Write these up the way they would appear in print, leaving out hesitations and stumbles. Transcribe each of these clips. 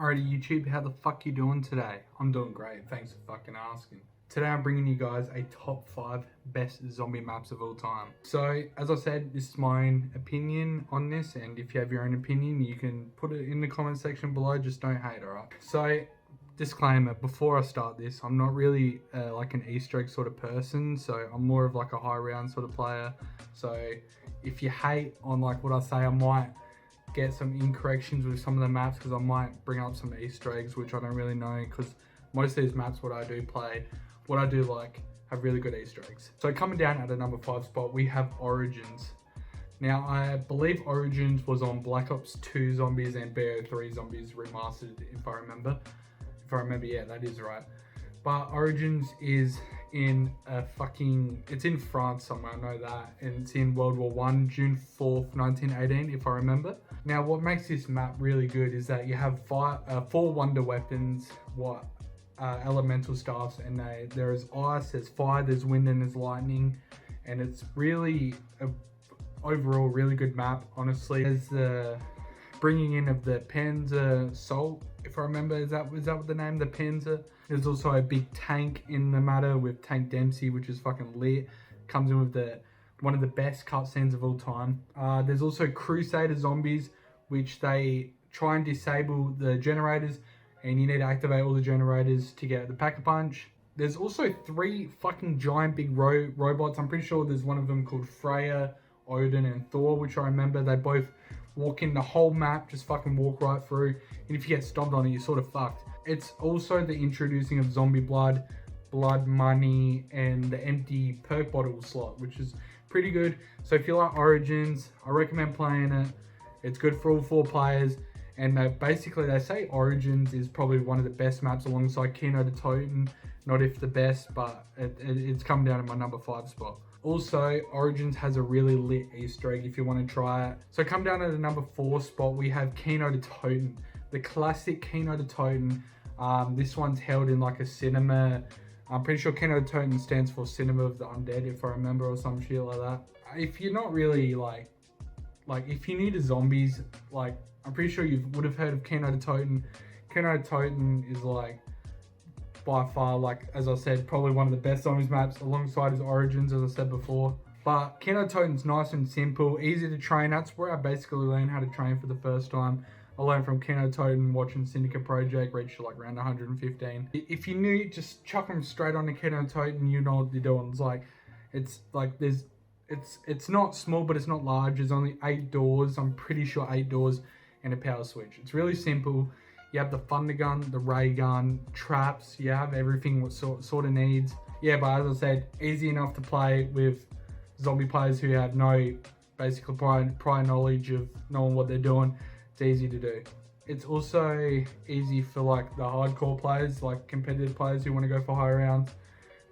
Alrighty YouTube, how the fuck you doing today? I'm doing great, thanks for fucking asking. Today I'm bringing you guys a top 5 best zombie maps of all time. So, as I said, this is my own opinion on this, and if you have your own opinion, you can put it in the comment section below, just don't hate, alright? So, disclaimer, before I start this, I'm not really like an Easter egg sort of person, so I'm more of like a high round sort of player. So, if you hate on like what I say, I might get some incorrections with some of the maps because I might bring up some Easter eggs which I don't really know, because most of these maps what I do like have really good Easter eggs. So coming down at the number 5 spot, we have Origins. Now I believe Origins was on Black Ops 2 Zombies and BO3 Zombies remastered, if I remember, yeah, that is right. But Origins is in it's in France somewhere, I know that, and it's in World War One, June 4th, 1918, if I remember. Now, what makes this map really good is that you have 4 wonder weapons, elemental staffs, and there is ice, there's fire, there's wind, and there's lightning, and it's really overall really good map, honestly. There's the bringing in of the Panzer Salt, if I remember, is that what the name, the Panzer? There's also a big tank in the matter with Tank Dempsey, which is fucking lit. Comes in with one of the best cutscenes of all time. There's also Crusader zombies, which they try and disable the generators, and you need to activate all the generators to get the Pack-a-Punch. There's also 3 fucking giant big robots. I'm pretty sure there's one of them called Freya, Odin, and Thor, which I remember. They both walk in the whole map, just fucking walk right through, and if you get stomped on it, you're sort of fucked. It's also the introducing of zombie blood money, and the empty perk bottle slot, which is pretty good. So if you like Origins, I recommend playing it. It's good for all 4 players, and basically they say Origins is probably one of the best maps alongside Kenotone, not if the best, but it's come down to my number 5 spot. Also, Origins has a really lit Easter egg if you want to try it. So come down to the number 4 spot, we have Kenotone, the classic Kenotone. This one's held in like a cinema. I'm pretty sure Kenotone stands for Cinema of the Undead, if I remember, or some shit like that. If you're not really like if you're new to zombies, like, I'm pretty sure you would have heard of Kenotone. Kenotone is like by far, like, as I said, probably one of the best zombies maps alongside his Origins, as I said before. But Kenotone's nice and simple, easy to train. That's where I basically learned how to train for the first time. I learned from Kenotone, watching Syndicate Project, reached like around 115. If you're new, just chuck them straight on the Kenotone, you know what you're doing. It's not small, but it's not large. There's only 8 doors. I'm pretty sure 8 doors and a power switch. It's really simple. You have the thunder gun, the ray gun, traps. You have everything what sort of needs. Yeah, but as I said, easy enough to play with zombie players who have no basically prior knowledge of knowing what they're doing. It's easy to do. It's also easy for like the hardcore players, like competitive players who want to go for high rounds,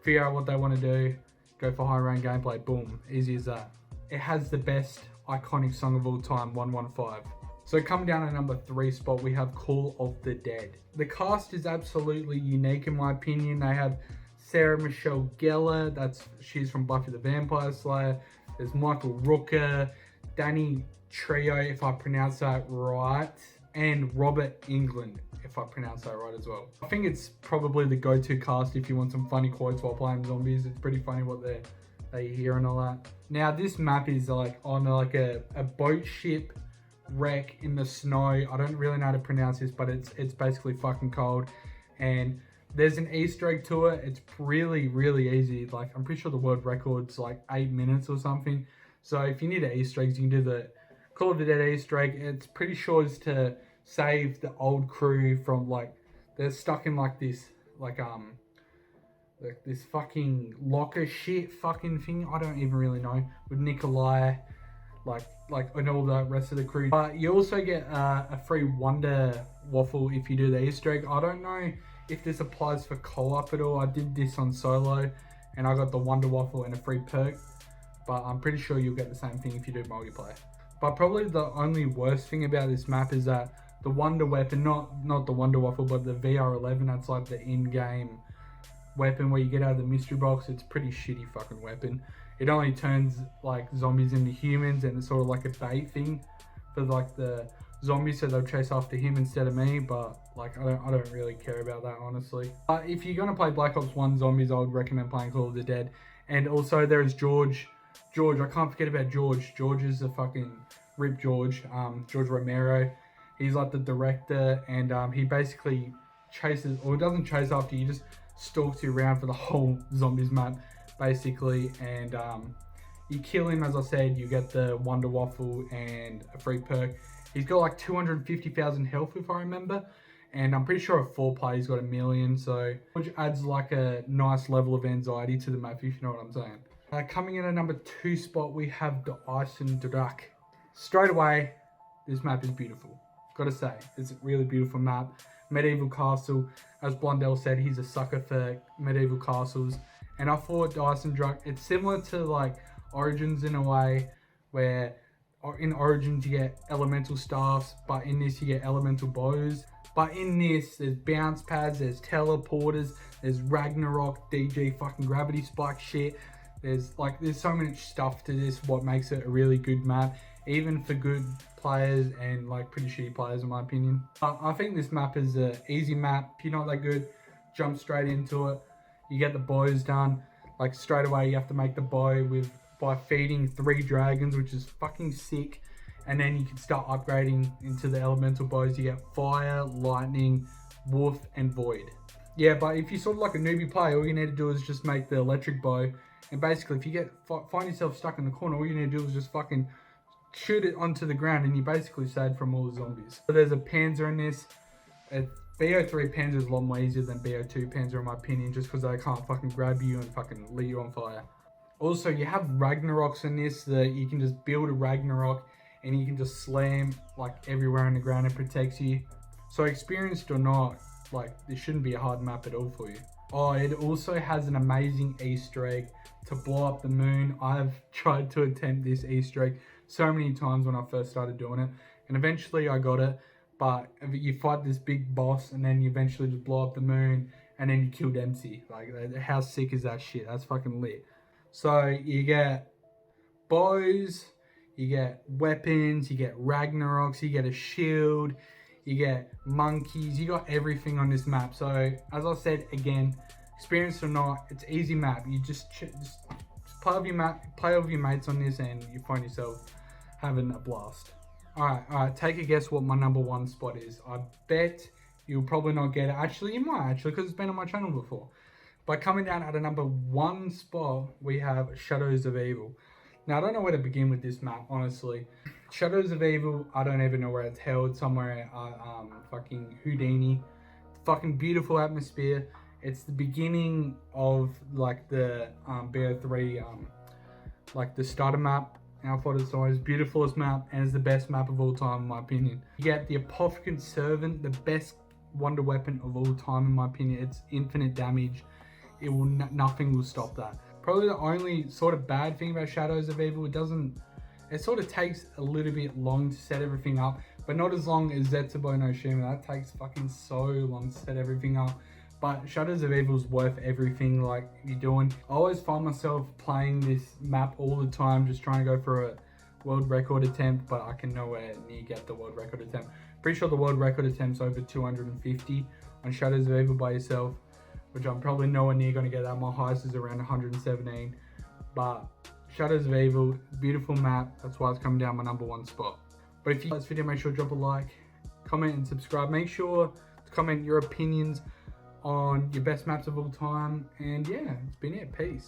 figure out what they want to do, go for high round gameplay, boom, easy as that. It has the best iconic song of all time, 115. So coming down to number 3 spot, we have Call of the Dead. The cast is absolutely unique in my opinion. They have Sarah Michelle Gellar, she's from Buffy the Vampire Slayer. There's Michael Rooker, Danny Trio, if I pronounce that right, and Robert England, if I pronounce that right as well. I think it's probably the go-to cast if you want some funny quotes while playing zombies. It's pretty funny what they hear and all that. Now this map is like on like a boat ship wreck in the snow. I don't really know how to pronounce this, but it's basically fucking cold, and there's an Easter egg to it. It's really, really easy. Like, I'm pretty sure the world record's like 8 minutes or something. So if you need an Easter eggs, you can do the Call of the Dead Easter egg. It's pretty sure is to save the old crew from, like, they're stuck in like this this fucking locker shit fucking thing. I don't even really know, with Nikolai, and all the rest of the crew. But you also get a free Wonder Waffle if you do the Easter egg. I don't know if this applies for co-op at all. I did this on solo and I got the Wonder Waffle and a free perk, but I'm pretty sure you'll get the same thing if you do multiplayer. But probably the only worst thing about this map is that the Wonder Weapon, not the Wonder Waffle, but the VR11, that's like the in-game weapon where you get out of the mystery box. It's a pretty shitty fucking weapon. It only turns like zombies into humans, and it's sort of like a bait thing for like the zombies, so they'll chase after him instead of me. But Like, I don't really care about that, honestly. If you're gonna play Black Ops 1 Zombies, I would recommend playing Call of the Dead. And also there's George, I can't forget about George. George is a fucking Rip George, George Romero. He's like the director, and he basically chases, or doesn't chase after you, just stalks you around for the whole Zombies map, basically. And you kill him, as I said, you get the Wonder Waffle and a free perk. He's got like 250,000 health, if I remember. And I'm pretty sure a 4 player he's got 1 million, so which adds like a nice level of anxiety to the map, if you know what I'm saying. Coming in at number 2 spot, we have the Eisendrache. Straight away, this map is beautiful. Gotta say, it's a really beautiful map. Medieval castle, as Blondell said, he's a sucker for medieval castles. And I thought the Eisendrache, it's similar to like Origins in a way, where in Origins you get elemental staffs, but in this you get elemental bows. But in this, there's bounce pads, there's teleporters, there's Ragnarok, DG fucking gravity spike shit. There's so much stuff to this, what makes it a really good map, even for good players and like pretty shitty players in my opinion. I think this map is an easy map. If you're not that good, jump straight into it. You get the bows done. Like straight away you have to make the bow by feeding 3 dragons, which is fucking sick. And then you can start upgrading into the elemental bows. You get fire, lightning, wolf, and void. Yeah, but if you're sort of like a newbie player, all you need to do is just make the electric bow. And basically, if you find yourself stuck in the corner, all you need to do is just fucking shoot it onto the ground, and you basically saved from all the zombies. So there's a Panzer in this. BO3 Panzer is a lot more easier than BO2 Panzer in my opinion, just because they can't fucking grab you and fucking lit you on fire. Also, you have Ragnaroks in this that you can just build a Ragnarok and you can just slam like everywhere on the ground and protects you. So experienced or not, like this shouldn't be a hard map at all for you. Oh, it also has an amazing Easter egg to blow up the moon. I've tried to attempt this Easter egg so many times when I first started doing it, and eventually I got it. But you fight this big boss and then you eventually just blow up the moon and then you kill Dempsey. Like, how sick is that shit? That's fucking lit. So you get bows, you get weapons, you get Ragnaroks, you get a shield, you get monkeys, you got everything on this map. So as I said again, experienced or not, it's easy map. You just play with your mates on this and you find yourself having a blast. Alright, take a guess what my number 1 spot is. I bet you'll probably not get it. Actually, you might because it's been on my channel before. But coming down at a number 1 spot, we have Shadows of Evil. Now, I don't know where to begin with this map, honestly. Shadows of Evil, I don't even know where it's held. Somewhere fucking Houdini. Fucking beautiful atmosphere. It's the beginning of like the BO3, like the starter map. And I thought it's always beautifulest map and it's the best map of all time in my opinion. You get the Apothecant Servant, the best wonder weapon of all time in my opinion. It's infinite damage. It will nothing will stop that. Probably the only sort of bad thing about Shadows of Evil, it sort of takes a little bit long to set everything up, but not as long as Zetsubo no Shima. That takes fucking so long to set everything up. But Shadows of Evil is worth everything like you're doing. I always find myself playing this map all the time, just trying to go for a world record attempt, but I can nowhere near get the world record attempt. Pretty sure the world record attempt's over 250 on Shadows of Evil by yourself, which I'm probably nowhere near going to get that. My highest is around 117. But Shadows of Evil, beautiful map. That's why it's coming down my number 1 spot. But if you like this video, make sure to drop a like, comment and subscribe. Make sure to comment your opinions on your best maps of all time. And yeah, it's been it. Peace.